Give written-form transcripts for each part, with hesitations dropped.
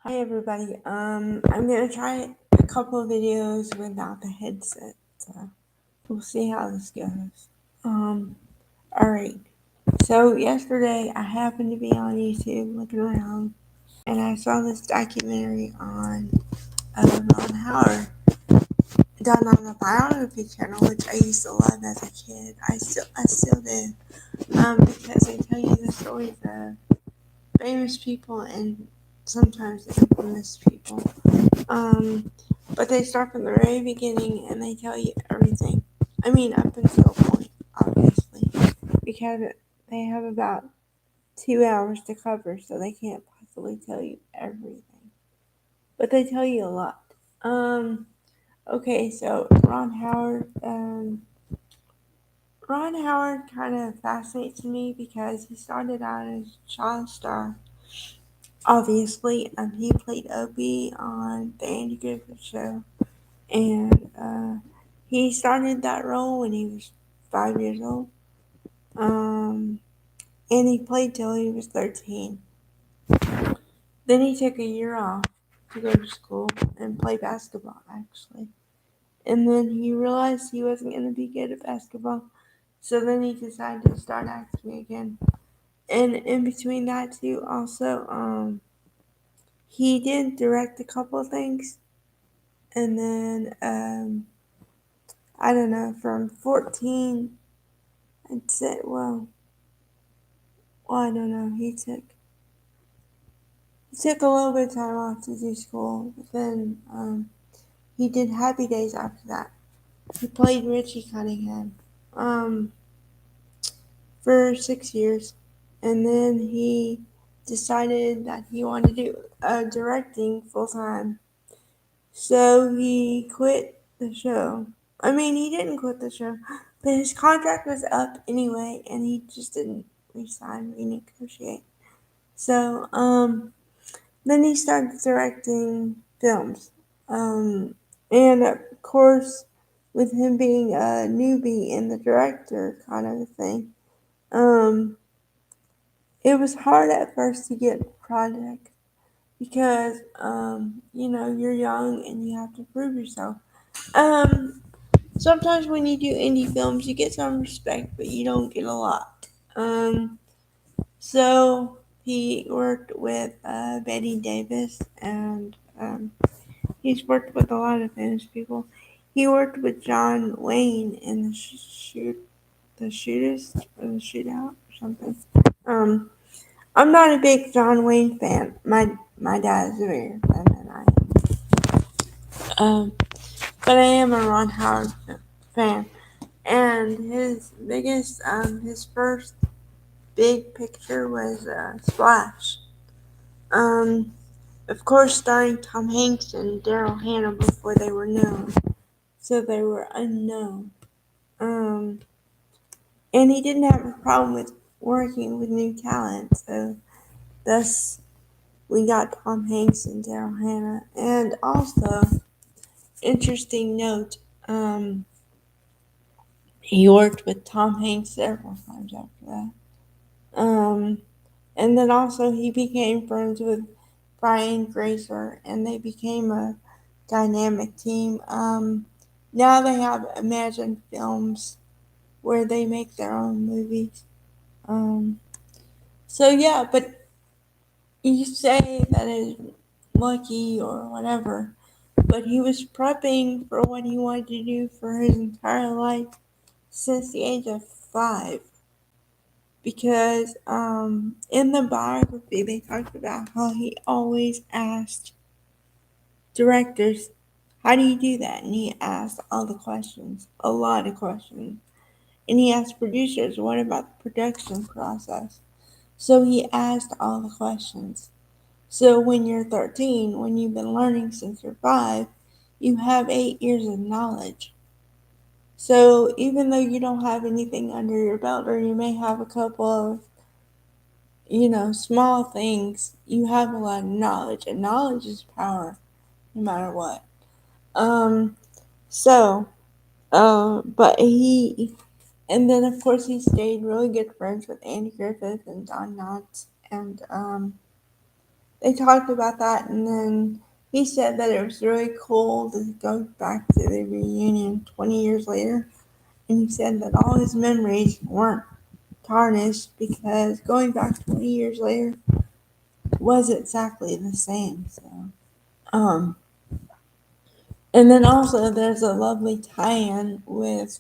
Hi everybody. I'm gonna try a couple of videos without the headset. So we'll see how this goes. Alright. So yesterday I happened to be on YouTube looking around and I saw this documentary on Ron Howard done on the biography channel, which I used to love as a kid. I still do. Because they tell you the stories of famous people and sometimes infamous people. Um, but they start from the very beginning and they tell you everything. I mean, up until a point, obviously, because they have about 2 hours to cover, so they can't possibly tell you everything. But they tell you a lot. Okay, so Ron Howard kind of fascinates me because he started out as a child star. Obviously, he played Opie on the Andy Griffith Show, and he started that role when he was 5 years old. Um, and he played till he was 13. Then he took a year off to go to school and play basketball, actually. And then he realized he wasn't going to be good at basketball, so then he decided to start acting again. And in between that too, also, he did direct a couple of things, and then I don't know, from 14, I'd say, I don't know. He took a little bit of time off to do school, but then he did Happy Days after that. He played Richie Cunningham um, for 6 years, and then he decided that he wanted to do directing full time. So he quit the show. I mean, he didn't quit the show, but his contract was up anyway, and he just didn't resign, renegotiate. So, then he started directing films. And of course, with him being a newbie and the director kind of a thing, um, it was hard at first to get projects because, you're young and you have to prove yourself. Um, Sometimes when you do indie films, you get some respect, but you don't get a lot. So he worked with Betty Davis, and he's worked with a lot of famous people. He worked with John Wayne in the shootist, or the shootout, or something. Um, I'm not a big John Wayne fan. My dad is a bigger fan than I am. But I am a Ron Howard fan. And his first big picture was Splash. Um, of course, starring Tom Hanks and Daryl Hannah before they were known, so they were unknown. Um, and he didn't have a problem with working with new talent, so thus we got Tom Hanks and Daryl Hannah. And also, interesting note, he worked with Tom Hanks several times after that. Um, and then also he became friends with Brian Grazer, and they became a dynamic team. Now they have Imagine Films where they make their own movies. Um, so yeah, but you say that is lucky or whatever, but he was prepping for what he wanted to do for his entire life since the age of 5. Because in the biography they talked about how he always asked directors, how do you do that? And he asked all the questions, a lot of questions. And he asked producers, what about the production process? So he asked all the questions. So when you're 13, when you've been learning since you're 5, you have 8 years of knowledge. So even though you don't have anything under your belt, or you may have a couple of, small things, you have a lot of knowledge, and knowledge is power, no matter what. Um, so, but and then of course he stayed really good friends with Andy Griffith and Don Knotts, and they talked about that, and then he said that it was really cool to go back to the reunion 20 years later. And he said that all his memories weren't tarnished because going back 20 years later was exactly the same. So, um, and then also there's a lovely tie-in with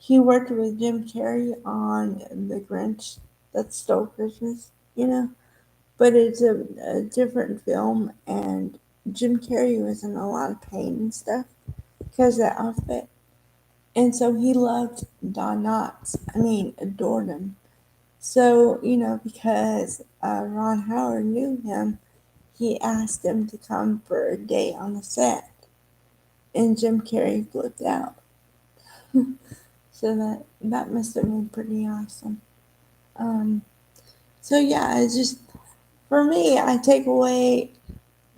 he worked with Jim Carrey on The Grinch That Stole Christmas, but it's a different film, and Jim Carrey was in a lot of pain and stuff because of the outfit. And so he loved Don Knotts. I mean, adored him. So, because Ron Howard knew him, he asked him to come for a day on the set. And Jim Carrey flipped out. So that must have been pretty awesome. Um, so yeah, it's just for me, I take away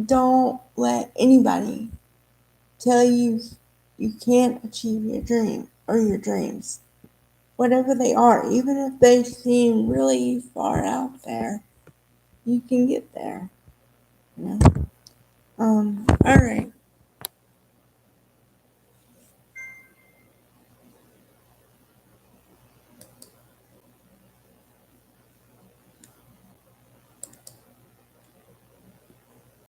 don't let anybody tell you you can't achieve your dream or your dreams, whatever they are, even if they seem really far out there, you can get there. All right.